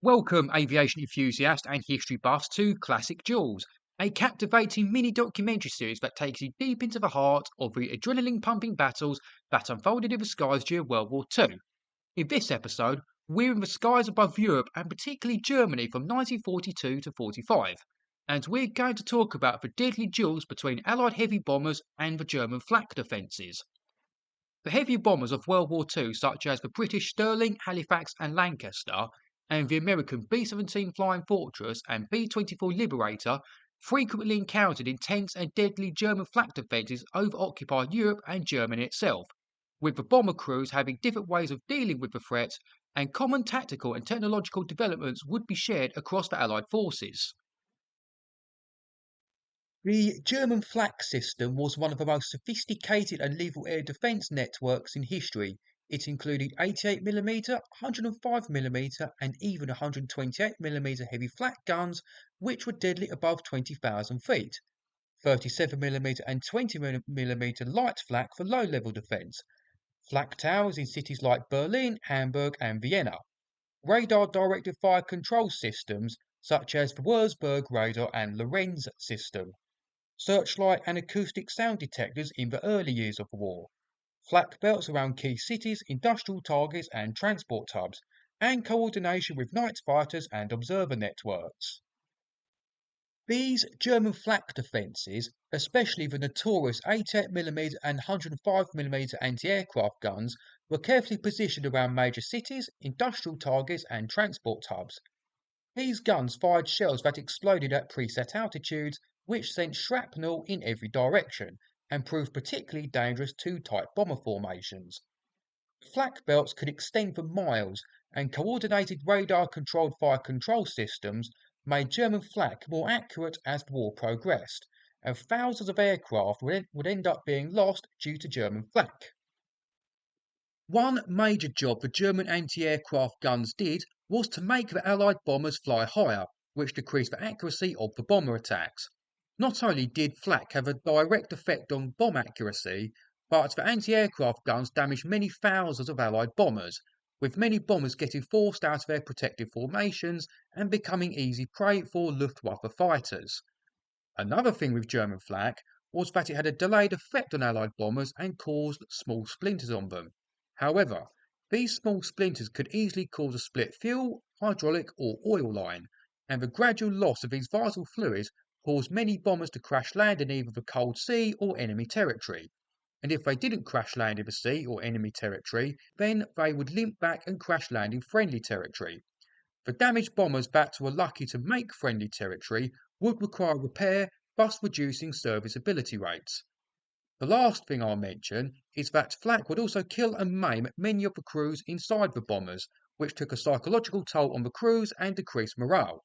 Welcome, aviation enthusiasts and history buffs, to Classic Duels, a captivating mini documentary series that takes you deep into the heart of the adrenaline pumping battles that unfolded in the skies during World War II. In this episode, we're in the skies above Europe and particularly Germany from 1942 to 45, and we're going to talk about the deadly duels between Allied heavy bombers and the German Flak Defences. The heavy bombers of World War II, such as the British Sterling, Halifax, and Lancaster, and the American B 17 Flying Fortress and B 24 Liberator, frequently encountered intense and deadly German flak defences over occupied Europe and Germany itself, with the bomber crews having different ways of dealing with the threats, and common tactical and technological developments would be shared across the Allied forces. The German flak system was one of the most sophisticated and lethal air defence networks in history. It included 88mm, 105mm, and even 128mm heavy flak guns, which were deadly above 20,000 feet, 37mm and 20mm light flak for low level defence, flak towers in cities like Berlin, Hamburg, and Vienna, radar directed fire control systems such as the Wurzburg radar and Lorenz system, searchlight and acoustic sound detectors in the early years of the war, flak belts around key cities, industrial targets, and transport hubs, and coordination with night fighters and observer networks. These German flak defences, especially the notorious 88mm and 105mm anti-aircraft guns, were carefully positioned around major cities, industrial targets, and transport hubs. These guns fired shells that exploded at preset altitudes, which sent shrapnel in every direction and proved particularly dangerous to tight bomber formations. Flak belts could extend for miles, and coordinated radar-controlled fire control systems made German flak more accurate as the war progressed, and thousands of aircraft would end up being lost due to German flak. One major job the German anti-aircraft guns did was to make the Allied bombers fly higher, which decreased the accuracy of the bomber attacks. Not only did flak have a direct effect on bomb accuracy, but the anti-aircraft guns damaged many thousands of Allied bombers, with many bombers getting forced out of their protective formations and becoming easy prey for Luftwaffe fighters. Another thing with German flak was that it had a delayed effect on Allied bombers and caused small splinters on them. However, these small splinters could easily cause a split fuel, hydraulic, or oil line, and the gradual loss of these vital fluids caused many bombers to crash land in either the cold sea or enemy territory. And if they didn't crash land in the sea or enemy territory, then they would limp back and crash land in friendly territory. The damaged bombers that were lucky to make friendly territory would require repair, thus reducing serviceability rates. The last thing I'll mention is that flak would also kill and maim many of the crews inside the bombers, which took a psychological toll on the crews and decreased morale.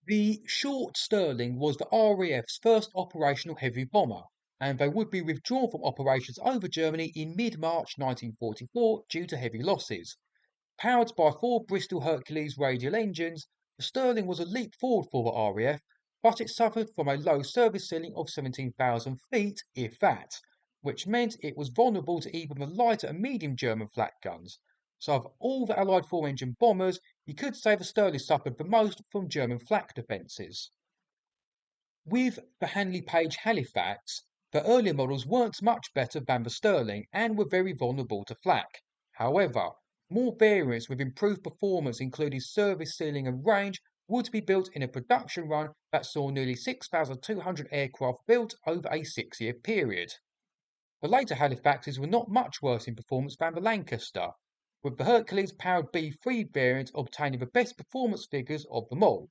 The Short Sterling was the RAF's first operational heavy bomber, and they would be withdrawn from operations over Germany in mid-March 1944 due to heavy losses. Powered by four Bristol Hercules radial engines, the Sterling was a leap forward for the RAF, but it suffered from a low service ceiling of 17,000 feet, if that, which meant it was vulnerable to even the lighter and medium German flak guns. So of all the Allied four-engine bombers, you could say the Sterling suffered the most from German flak defences. With the Handley Page Halifax, the earlier models weren't much better than the Sterling and were very vulnerable to flak. However, more variants with improved performance, including service ceiling and range, would be built in a production run that saw nearly 6,200 aircraft built over a 6-year period. The later Halifaxes were not much worse in performance than the Lancaster, with the Hercules powered B3 variant obtaining the best performance figures of them all.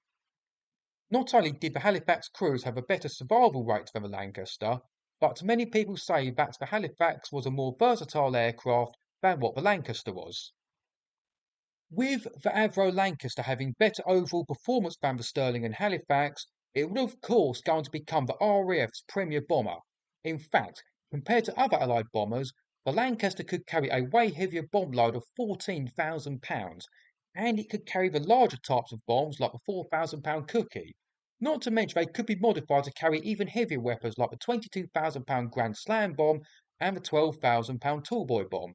Not only did the Halifax crews have a better survival rate than the Lancaster, but many people say that the Halifax was a more versatile aircraft than what the Lancaster was. With the Avro Lancaster having better overall performance than the Sterling and Halifax, it would of course go on to become the RAF's premier bomber. In fact, compared to other Allied bombers, the Lancaster could carry a way heavier bomb load of 14,000 pounds, and it could carry the larger types of bombs like the 4,000-pound Cookie. Not to mention they could be modified to carry even heavier weapons like the 22,000-pound Grand Slam bomb and the 12,000-pound Tallboy bomb.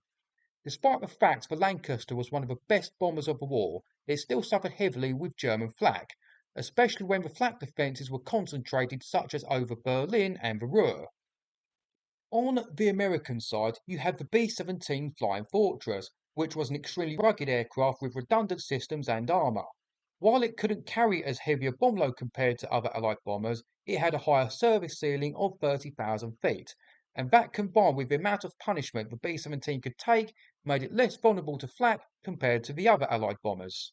Despite the fact the Lancaster was one of the best bombers of the war, it still suffered heavily with German flak, especially when the flak defences were concentrated such as over Berlin and the Ruhr. On the American side, you had the B-17 Flying Fortress, which was an extremely rugged aircraft with redundant systems and armour. While it couldn't carry as heavy a bomb load compared to other Allied bombers, it had a higher service ceiling of 30,000 feet, and that combined with the amount of punishment the B-17 could take made it less vulnerable to flak compared to the other Allied bombers.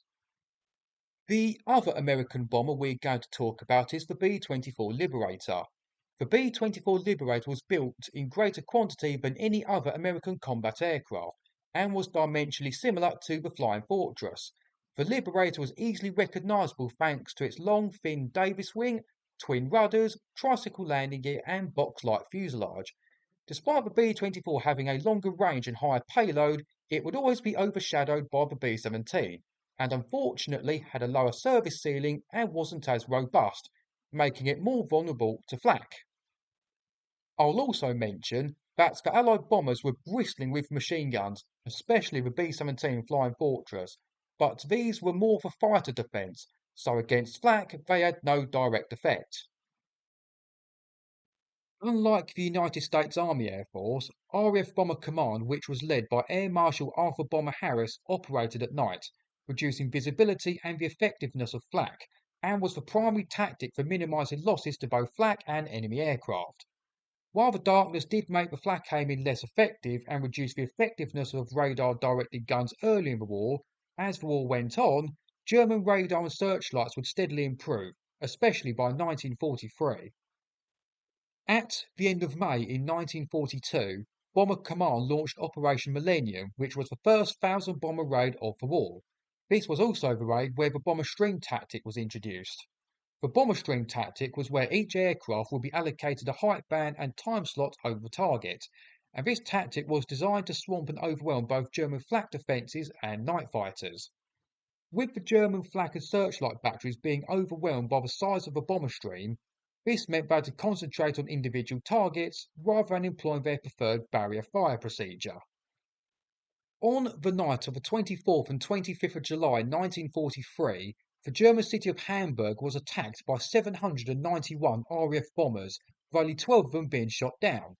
The other American bomber we're going to talk about is the B-24 Liberator. The B-24 Liberator was built in greater quantity than any other American combat aircraft and was dimensionally similar to the Flying Fortress. The Liberator was easily recognisable thanks to its long, thin Davis wing, twin rudders, tricycle landing gear, and box-like fuselage. Despite the B-24 having a longer range and higher payload, it would always be overshadowed by the B-17, and unfortunately had a lower service ceiling and wasn't as robust, making it more vulnerable to flak. I'll also mention that the Allied bombers were bristling with machine guns, especially the B-17 Flying Fortress, but these were more for fighter defence, so against flak they had no direct effect. Unlike the United States Army Air Force, RAF Bomber Command, which was led by Air Marshal Arthur Bomber Harris, operated at night, reducing visibility and the effectiveness of flak, and was the primary tactic for minimising losses to both flak and enemy aircraft. While the darkness did make the flak aiming less effective and reduce the effectiveness of radar-directed guns early in the war, as the war went on, German radar and searchlights would steadily improve, especially by 1943. At the end of May in 1942, Bomber Command launched Operation Millennium, which was the first 1,000-bomber raid of the war. This was also the raid where the bomber stream tactic was introduced. The bomber stream tactic was where each aircraft would be allocated a height band and time slot over the target, and this tactic was designed to swamp and overwhelm both German flak defences and night fighters. With the German flak and searchlight batteries being overwhelmed by the size of the bomber stream, this meant they had to concentrate on individual targets rather than employing their preferred barrier fire procedure. On the night of the 24th and 25th of July 1943, the German city of Hamburg was attacked by 791 RAF bombers, with only 12 of them being shot down.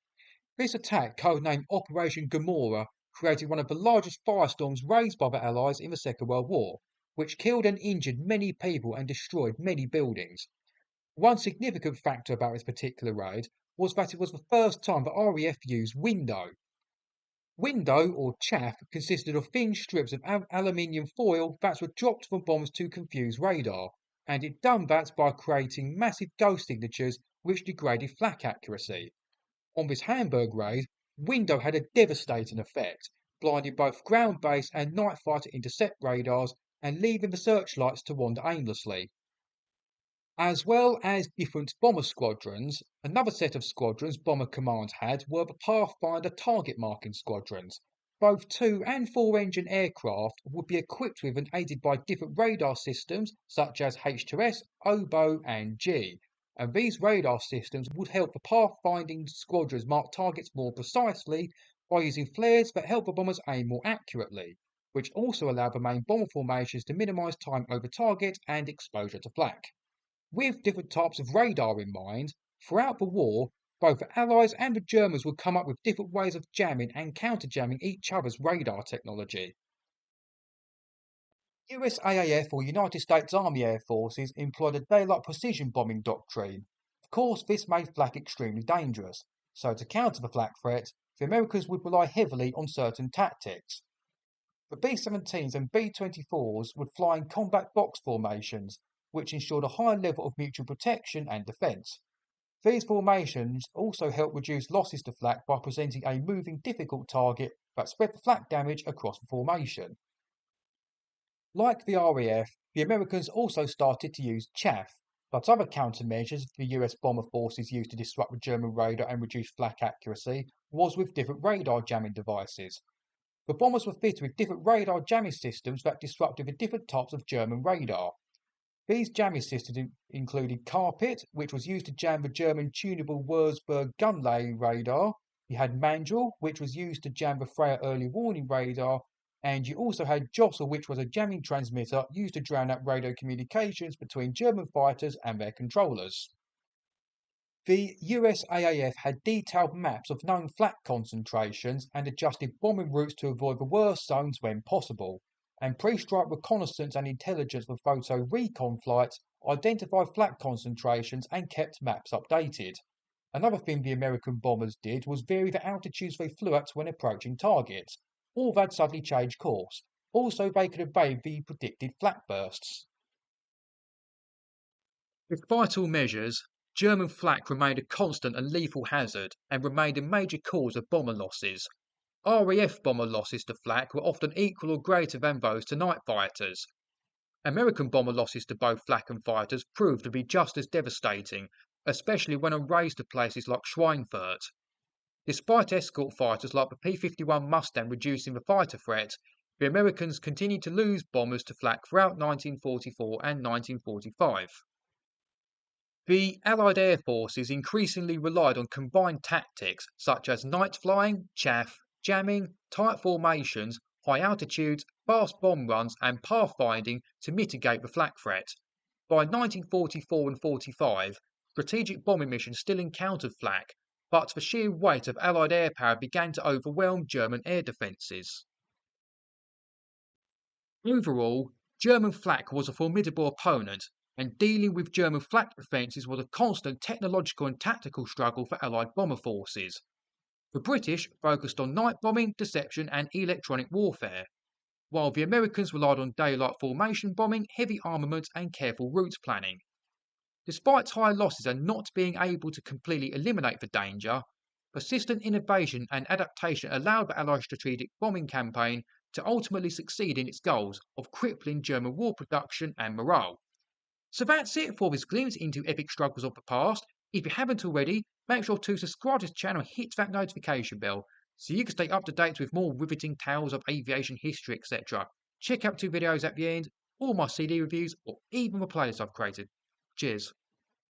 This attack, codenamed Operation Gomorrah, created one of the largest firestorms raised by the Allies in the Second World War, which killed and injured many people and destroyed many buildings. One significant factor about this particular raid was that it was the first time the RAF used window. Window, or chaff, consisted of thin strips of aluminium foil that were dropped from bombs to confuse radar, and it done that by creating massive ghost signatures which degraded flak accuracy. On this Hamburg raid, window had a devastating effect, blinding both ground-based and night fighter intercept radars and leaving the searchlights to wander aimlessly. As well as different bomber squadrons, another set of squadrons Bomber Command had were the Pathfinder target marking squadrons. Both 2 and 4 engine aircraft would be equipped with and aided by different radar systems such as H2S, Oboe, and G, and these radar systems would help the pathfinding squadrons mark targets more precisely by using flares that help the bombers aim more accurately, which also allow the main bomber formations to minimise time over target and exposure to flak. With different types of radar in mind, throughout the war, both the Allies and the Germans would come up with different ways of jamming and counter-jamming each other's radar technology. USAAF or United States Army Air Forces employed a daylight precision bombing doctrine. Of course, this made flak extremely dangerous, so to counter the flak threat, the Americans would rely heavily on certain tactics. The B-17s and B-24s would fly in combat box formations, which ensured a high level of mutual protection and defence. These formations also helped reduce losses to flak by presenting a moving difficult target that spread the flak damage across the formation. Like the RAF, the Americans also started to use chaff, but other countermeasures the US bomber forces used to disrupt the German radar and reduce flak accuracy was with different radar jamming devices. The bombers were fitted with different radar jamming systems that disrupted the different types of German radar. These jamming systems included Carpet, which was used to jam the German tunable Wurzburg gun laying radar, You had Mandrill, which was used to jam the Freya early warning radar, and you also had Jostle, which was a jamming transmitter used to drown out radio communications between German fighters and their controllers. The USAAF had detailed maps of known flak concentrations and adjusted bombing routes to avoid the worst zones when possible, and pre-strike reconnaissance and intelligence for photo recon flights identified flak concentrations and kept maps updated. Another thing the American bombers did was vary the altitudes they flew at when approaching targets, or they'd suddenly change course. Also, they could evade the predicted flak bursts. Despite all measures, German flak remained a constant and lethal hazard and remained a major cause of bomber losses. RAF bomber losses to flak were often equal or greater than those to night fighters. American bomber losses to both flak and fighters proved to be just as devastating, especially when on raids to places like Schweinfurt. Despite escort fighters like the P-51 Mustang reducing the fighter threat, the Americans continued to lose bombers to flak throughout 1944 and 1945. The Allied air forces increasingly relied on combined tactics such as night flying, chaff, jamming, tight formations, high altitudes, fast bomb runs, and pathfinding to mitigate the flak threat. By 1944 and 45, strategic bombing missions still encountered flak, but the sheer weight of Allied air power began to overwhelm German air defences. Overall, German flak was a formidable opponent, and dealing with German flak defences was a constant technological and tactical struggle for Allied bomber forces. The British focused on night bombing, deception, and electronic warfare, while the Americans relied on daylight formation bombing, heavy armaments, and careful route planning. Despite high losses and not being able to completely eliminate the danger, persistent innovation and adaptation allowed the Allied strategic bombing campaign to ultimately succeed in its goals of crippling German war production and morale. So that's it for this glimpse into epic struggles of the past. If you haven't already, make sure to subscribe to this channel and hit that notification bell so you can stay up to date with more riveting tales of aviation history, etc. Check out 2 videos at the end, all my CD reviews, or even the playlist I've created. Cheers.